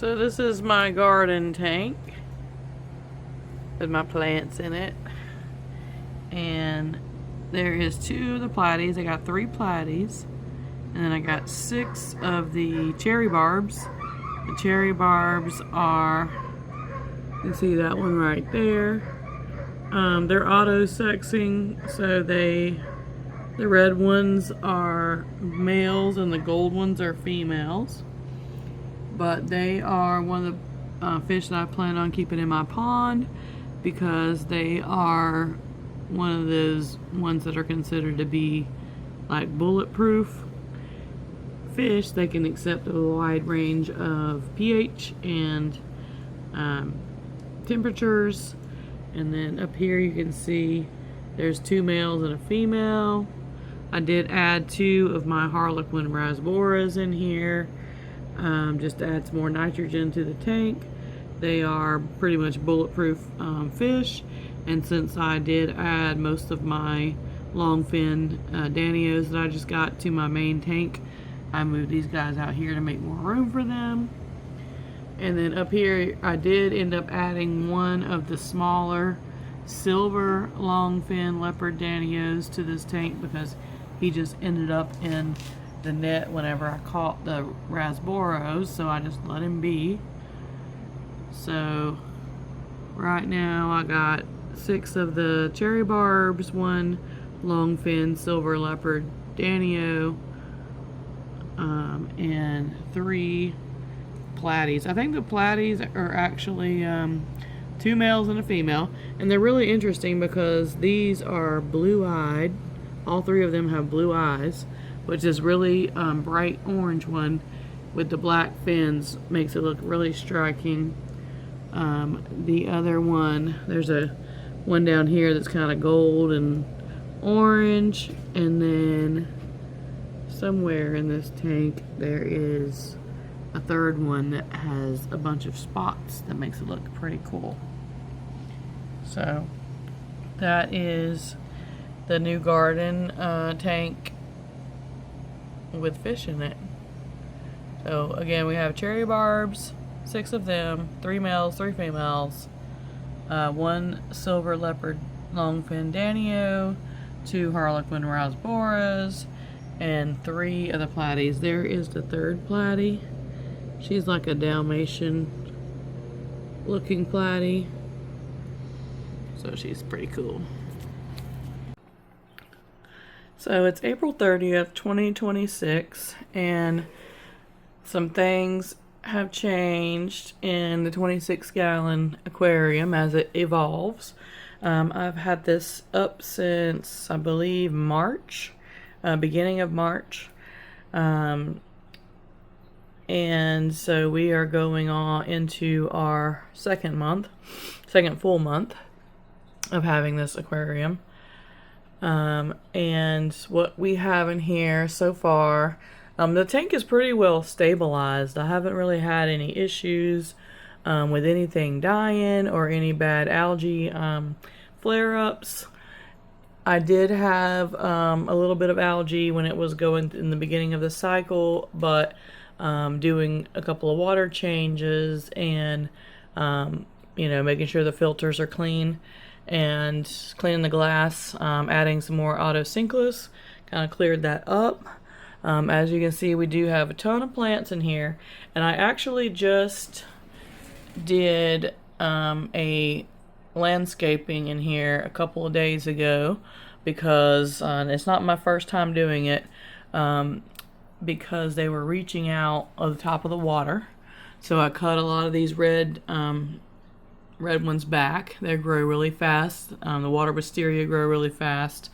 So this is my garden tank with my plants in it. And there is 2 of the platies. I got 3 platies. And then I got 6 of the cherry barbs. The cherry barbs are, you can see that one right there. They're auto-sexing, so the red ones are males and the gold ones are females. But they are one of the fish that I plan on keeping in my pond because they are one of those ones that are considered to be like bulletproof fish. They can accept a wide range of pH and temperatures. And then up here you can see there's 2 males and a female. I did add 2 of my Harlequin rasboras in here, just to add some more nitrogen to the tank. They are pretty much bulletproof fish, and since I did add most of my longfin Danios that I just got to my main tank, I moved these guys out here to make more room for them. And then up here I did end up adding one of the smaller silver longfin leopard Danios to this tank because he just ended up in the net whenever I caught the rasboros, so I just let him be. So right now I got 6 of the cherry barbs, 1 longfin silver leopard Danio, and 3 platies. I think the platies are actually 2 males and a female, and they're really interesting because these are blue-eyed. All 3 of them have blue eyes, which is really bright orange one with the black fins makes it look really striking. The other one, there's one down here that's kind of gold and orange, and then somewhere in this tank there is a 3rd one that has a bunch of spots that makes it look pretty cool. So that is the new garden tank with fish in it. So again, we have cherry barbs, 6 of them, 3 males, 3 females, 1 silver leopard longfin Danio, 2 Harlequin rasboras, and 3 of the platies. There is the 3rd platy. She's like a Dalmatian looking platy, so she's pretty cool. So it's April 30th, 2026, and some things have changed in the 26-gallon aquarium as it evolves. I've had this up since, I believe, March, beginning of March. And so we are going on into our second full month of having this aquarium. And what we have in here so far, the tank is pretty well stabilized. I haven't really had any issues with anything dying or any bad algae flare-ups. I did have a little bit of algae when it was going in the beginning of the cycle, but doing a couple of water changes and making sure the filters are clean and cleaning the glass, adding some more autosinkless, kind of cleared that up. As you can see, we do have a ton of plants in here, and I actually just did a landscaping in here a couple of days ago because it's not my first time doing it, because they were reaching out of the top of the water. So I cut a lot of these red ones back. They grow really fast. The water wisteria grow really fast.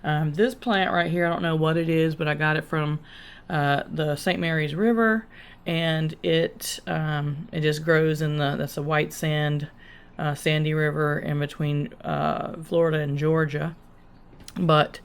This plant right here, I don't know what it is, but I got it from the St. Mary's River, and it just grows in that's a white sand, sandy river in between Florida and Georgia. But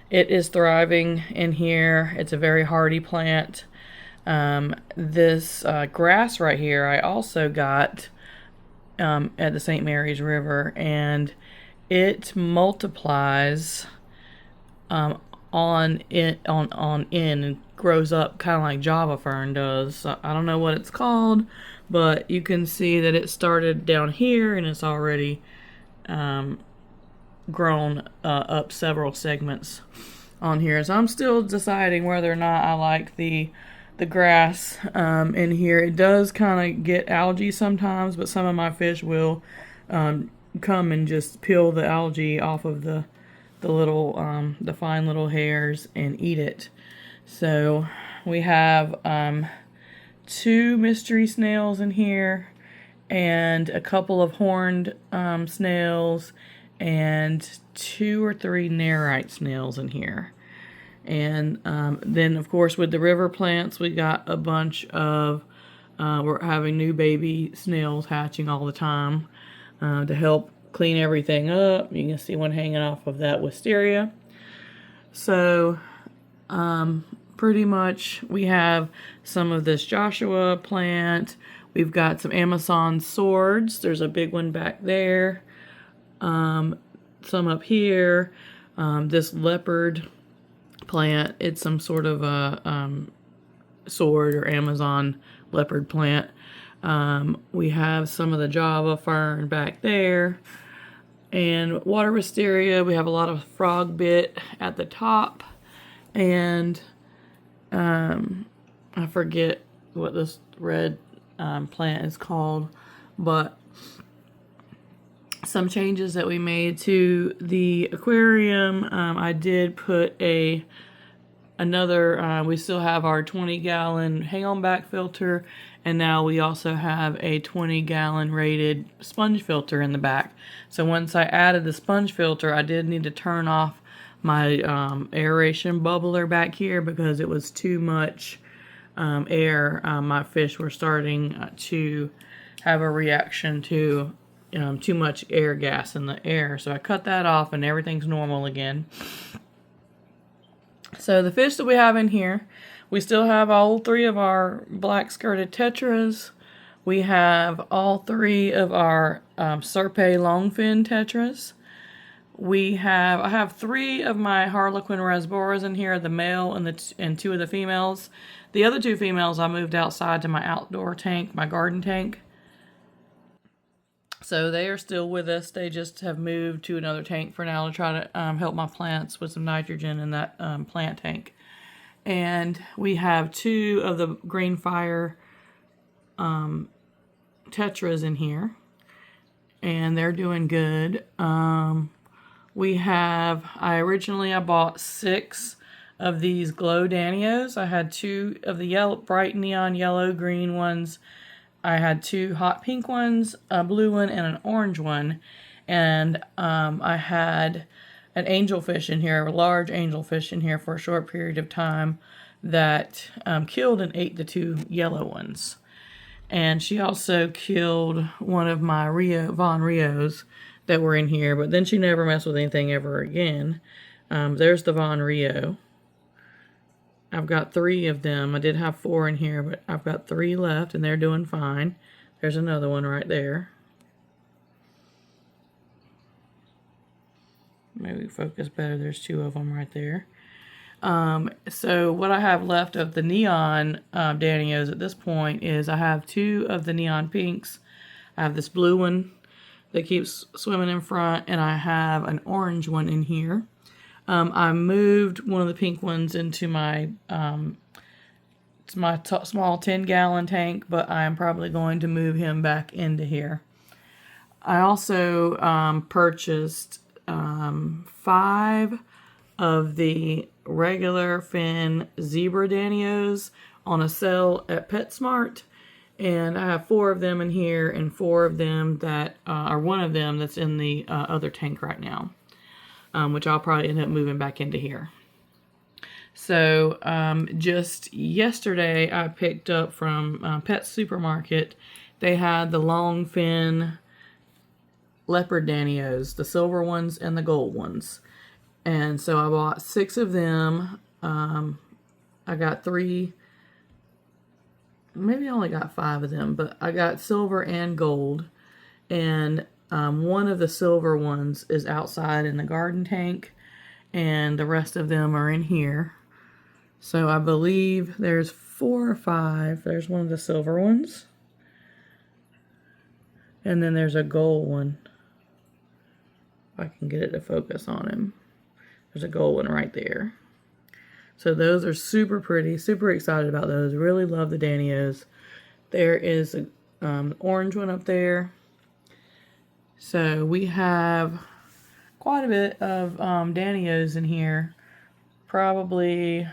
it is thriving in here. It's a very hardy plant. This grass right here I also got at the St. Mary's River, and it multiplies on in and grows up kind of like Java fern does. So I don't know what it's called, but you can see that it started down here and it's already grown up several segments on here. So I'm still deciding whether or not I like the grass in here. It does kind of get algae sometimes, but some of my fish will come and just peel the algae off of the little the fine little hairs and eat it. So we have 2 mystery snails in here and a couple of horned snails and 2 or 3 Nerite snails in here. And then, of course, with the river plants, we got a bunch of, we're having new baby snails hatching all the time to help clean everything up. You can see one hanging off of that wisteria. So, pretty much we have some of this Joshua plant. We've got some Amazon swords. There's a big one back there. Some up here. This leopard plant, it's some sort of a sword or Amazon leopard plant. We have some of the Java fern back there, and water wisteria. We have a lot of frog bit at the top, and I forget what this red plant is called, but some changes that we made to the aquarium. I did put another, we still have our 20-gallon hang on back filter, and now we also have a 20-gallon rated sponge filter in the back. So once I added the sponge filter, I did need to turn off my aeration bubbler back here because it was too much air. My fish were starting to have a reaction to too much air gas in the air. So I cut that off and everything's normal again. So the fish that we have in here, we still have all 3 of our black skirted tetras. We have all 3 of our Serpe longfin tetras. I have 3 of my Harlequin rasboras in here, the male and 2 of the females. The other 2 females I moved outside to my outdoor tank, my garden tank. So they are still with us. They just have moved to another tank for now to try to help my plants with some nitrogen in that plant tank. And we have 2 of the green fire tetras in here, and they're doing good. I bought 6 of these glow danios. I had 2 of the yellow, bright neon yellow green ones. I had 2 hot pink ones, a blue one, and an orange one. And I had an angelfish in here, a large angelfish in here for a short period of time that killed and ate the 2 yellow ones. And she also killed one of my Von Rios that were in here, but then she never messed with anything ever again. There's the Von Rio. I've got 3 of them. I did have 4 in here, but I've got 3 left, and they're doing fine. There's another one right there. Maybe focus better. There's 2 of them right there. So what I have left of the neon Danios at this point is I have 2 of the neon pinks. I have this blue one that keeps swimming in front, and I have an orange one in here. I moved one of the pink ones into my small 10-gallon tank, but I'm probably going to move him back into here. I also purchased 5 of the regular fin zebra danios on a sale at PetSmart, and I have 4 of them in here and 4 of them that are one of them that's in the other tank right now. Which I'll probably end up moving back into here. So just yesterday I picked up from Pet Supermarket. They had the long fin leopard danios, the silver ones and the gold ones. And so I bought 6 of them. I got 3, maybe I only got 5 of them, but I got silver and gold. And one of the silver ones is outside in the garden tank, and the rest of them are in here. So I believe there's 4 or 5. There's one of the silver ones. And then there's a gold one. If I can get it to focus on him. There's a gold one right there. So those are super pretty. Super excited about those. Really love the Danios. There is an orange one up there. So we have quite a bit of Danios in here. Probably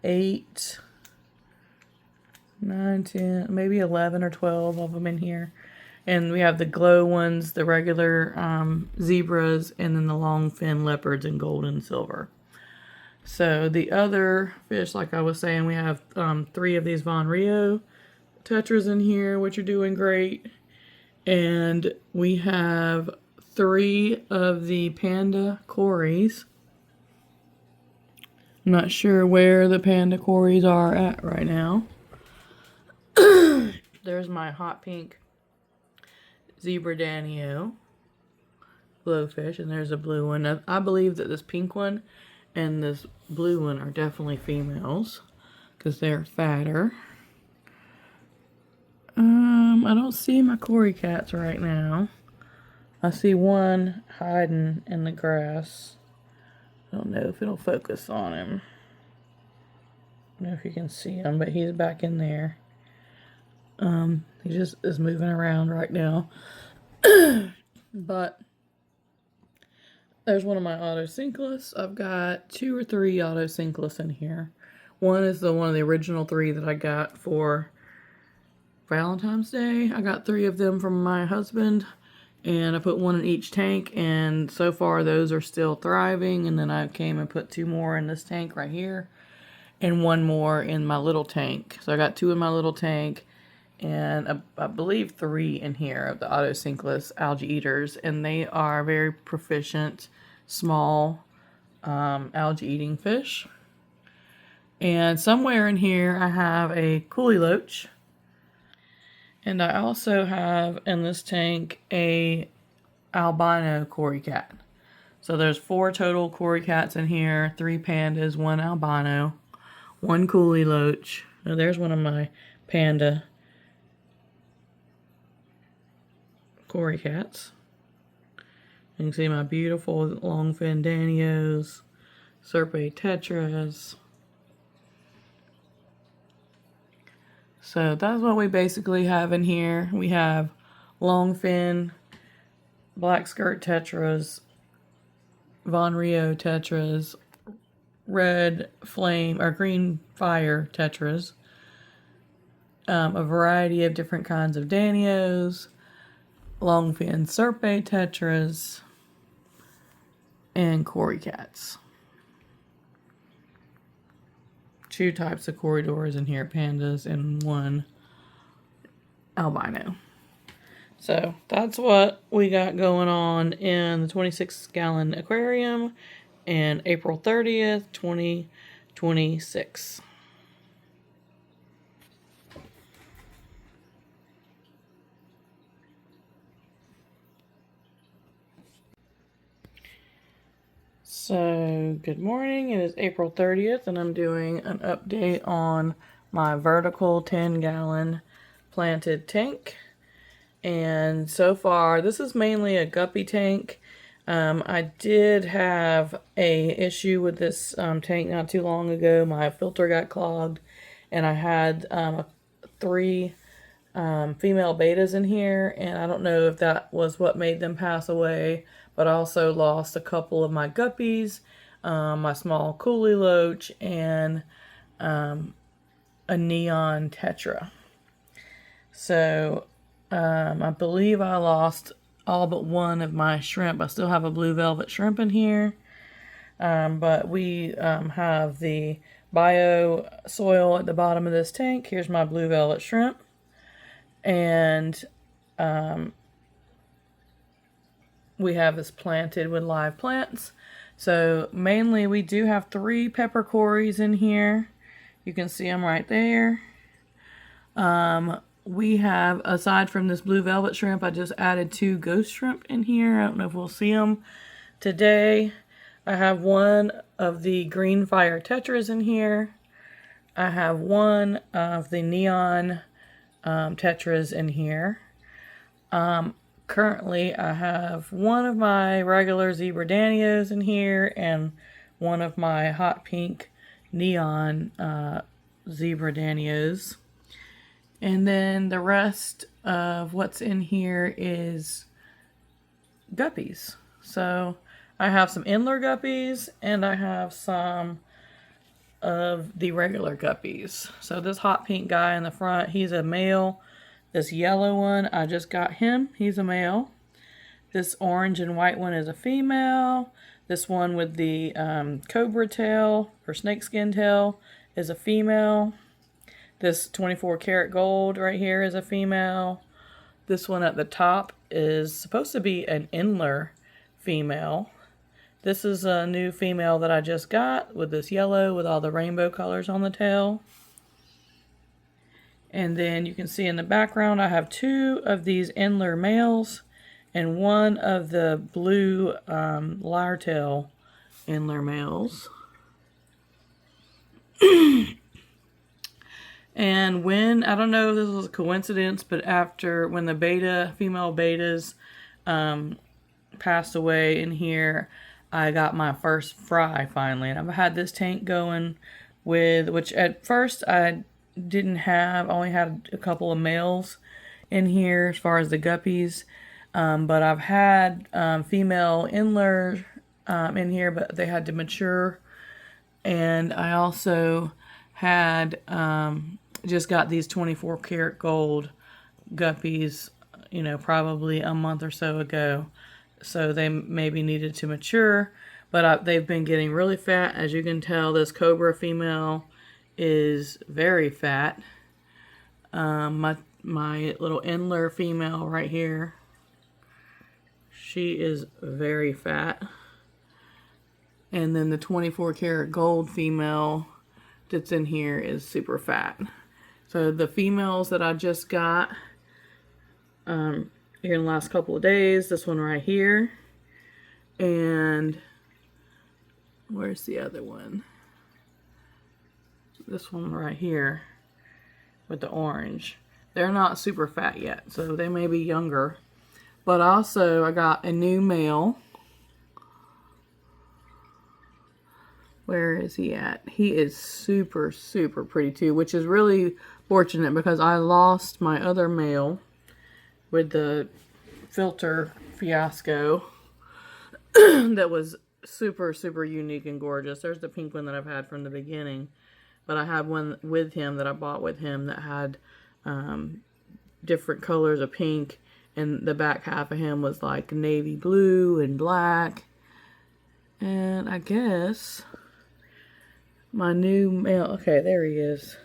8, 9, 10, maybe 11 or 12 of them in here. And we have the glow ones, the regular zebras, and then the long fin leopards in gold and silver. So the other fish, like I was saying, we have 3 of these Von Rio tetras in here, which are doing great. And we have 3 of the panda cories. I'm not sure where the panda cories are at right now. There's my hot pink zebra danio glowfish, and there's a blue one. I believe that this pink one and this blue one are definitely females because they're fatter. I don't see my cory cats right now. I see one hiding in the grass. I don't know if it'll focus on him. I don't know if you can see him, but he's back in there. He just is moving around right now. But there's one of my autosynclists. I've got 2 or 3 autosynclists in here. One is one of the original 3 that I got for Valentine's Day. I got 3 of them from my husband, and I put 1 in each tank, and so far those are still thriving. And then I came and put 2 more in this tank right here, and 1 more in my little tank. So I got 2 in my little tank, and I believe 3 in here of the autosynclus algae eaters, and they are very proficient small algae eating fish. And somewhere in here I have a coolie loach, and I also have in this tank a albino cory cat. So there's 4 total cory cats in here, 3 pandas, 1 albino, 1 coolie loach. Now there's one of my panda cory cats. You can see my beautiful longfin danios, serpae tetras. So that's what we basically have in here. We have longfin, black skirt tetras, Von Rio tetras, red flame or green fire tetras, a variety of different kinds of danios, longfin serpae tetras, and cory cats. 2 types of corridors in here, pandas, and 1 albino. So that's what we got going on in the 26-gallon aquarium and April 30th, 2026. So, good morning. It is April 30th, and I'm doing an update on my vertical 10-gallon planted tank. And so far, this is mainly a guppy tank. I did have a issue with this tank not too long ago. My filter got clogged, and I had 3 female betas in here, and I don't know if that was what made them pass away, but I also lost a couple of my guppies, my small coolie loach, and a neon tetra. So I believe I lost all but 1 of my shrimp. I still have a blue velvet shrimp in here, but we have the bio soil at the bottom of this tank. Here's my blue velvet shrimp, and we have this planted with live plants. So mainly we do have 3 pepper cories in here. You can see them right there. we have, aside from this blue velvet shrimp, I just added 2 ghost shrimp in here. I don't know if we'll see them today. I have one of the green fire tetras in here. I have one of the neon tetras in here. Currently, I have one of my regular zebra danios in here and one of my hot pink neon zebra danios. And then the rest of what's in here is guppies. So I have some Endler guppies and I have some of the regular guppies. So this hot pink guy in the front, he's a male. This yellow one, I just got him. He's a male. This orange and white one is a female. This one with the cobra tail or snakeskin tail is a female. This 24 karat gold right here is a female. This one at the top is supposed to be an Endler female. This is a new female that I just got with this yellow with all the rainbow colors on the tail. And then you can see in the background I have 2 of these Endler males and one of the blue lyre-tail Endler males. And when, I don't know if this was a coincidence, but when the female betas passed away in here, I got my first fry finally. And I've had this tank going with, which at first I didn't have, only had a couple of males in here as far as the guppies. But I've had female Endler in here, but they had to mature. And I also had just got these 24 karat gold guppies, you know, probably a month or so ago. So they maybe needed to mature, but they've been getting really fat. As you can tell, this cobra female is very fat. My little Endler female right here, she is very fat. And then the 24 karat gold female that's in here is super fat. So the females that I just got here in the last couple of days, this one right here, and where's the other one? This one right here with the orange. They're not super fat yet, so they may be younger. But also I got a new male. Where is he at? He is super, super pretty too, which is really fortunate because I lost my other male with the filter fiasco that was super, super unique and gorgeous. There's the pink one that I've had from the beginning, but I had one with him that I bought with him that had different colors of pink, and the back half of him was like navy blue and black. And I guess my new male, okay, there he is.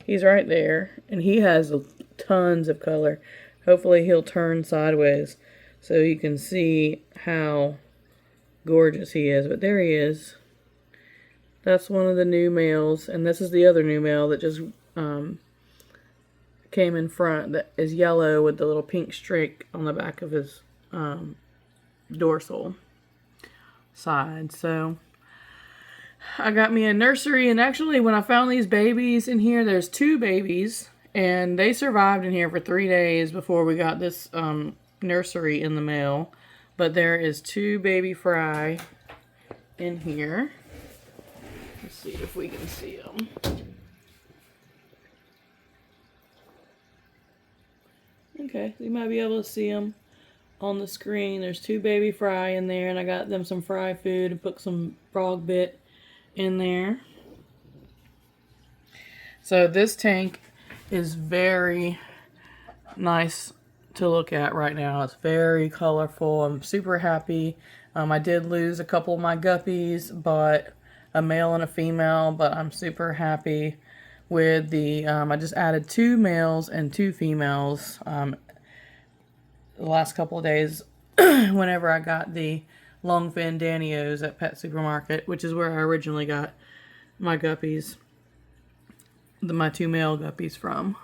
He's right there, and he has tons of color. Hopefully he'll turn sideways so you can see how gorgeous he is. But there he is. That's one of the new males, and this is the other new male that just came in front that is yellow with the little pink streak on the back of his dorsal side. So I got me a nursery, and actually when I found these babies in here, there's 2 babies, and they survived in here for 3 days before we got this nursery in the mail. But there is 2 baby fry in here. Let's see if we can see them. Okay, you might be able to see them on the screen. There's 2 baby fry in there, and I got them some fry food and put some frog bit in there. So this tank is very nice to look at right now. It's very colorful. I'm super happy. I did lose a couple of my guppies, but a male and a female, but I'm super happy with the, I just added 2 males and 2 females the last couple of days whenever I got the longfin Danios at Pet Supermarket, which is where I originally got my guppies, my 2 male guppies from.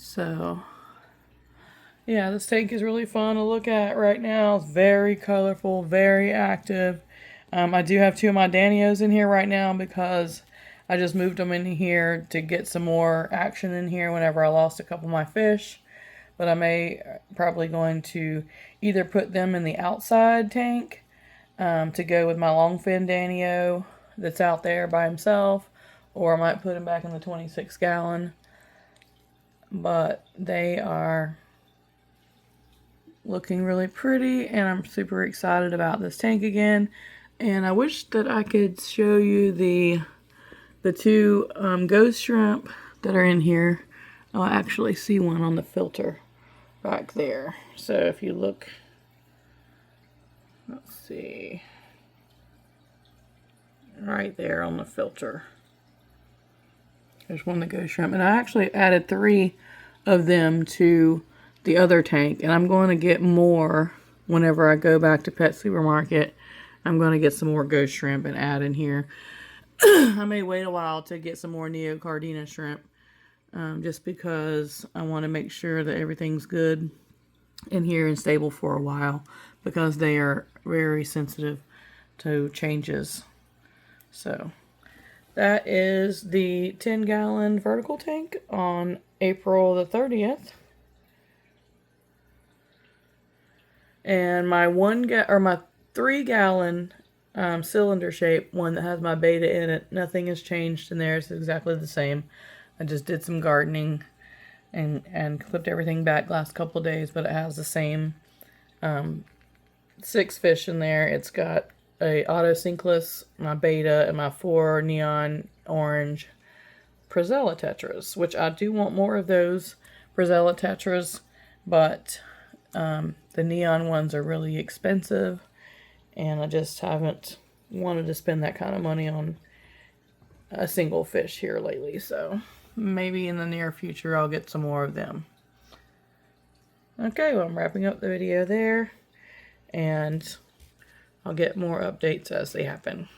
So yeah, this tank is really fun to look at right now. It's very colorful, very active. I do have two of my Danios in here right now because I just moved them in here to get some more action in here whenever I lost a couple of my fish. But I may probably going to either put them in the outside tank to go with my longfin Danio that's out there by himself, or I might put him back in the 26 gallon. But they are looking really pretty, and I'm super excited about this tank again. And I wish that I could show you the two ghost shrimp that are in here. I'll actually see one on the filter back there. So if you look, let's see, right there on the filter, there's one of the ghost shrimp. And I actually added 3 of them to the other tank, and I'm going to get more whenever I go back to Pet Supermarket. I'm going to get some more ghost shrimp and add in here. I may wait a while to get some more Neocardina shrimp, just because I want to make sure that everything's good in here and stable for a while, because they are very sensitive to changes. So that is the 10-gallon vertical tank on April the 30th. And my 3-gallon cylinder shape one that has my beta in it, nothing has changed in there. It's exactly the same. I just did some gardening and clipped everything back last couple of days, but it has the same 6 fish in there. It's got a auto sinkless, my beta, and my 4 neon orange Prezella tetras, which I do want more of those Prezella tetras, but the neon ones are really expensive, and I just haven't wanted to spend that kind of money on a single fish here lately. So maybe in the near future I'll get some more of them. Okay, well, I'm wrapping up the video there, and I'll get more updates as they happen.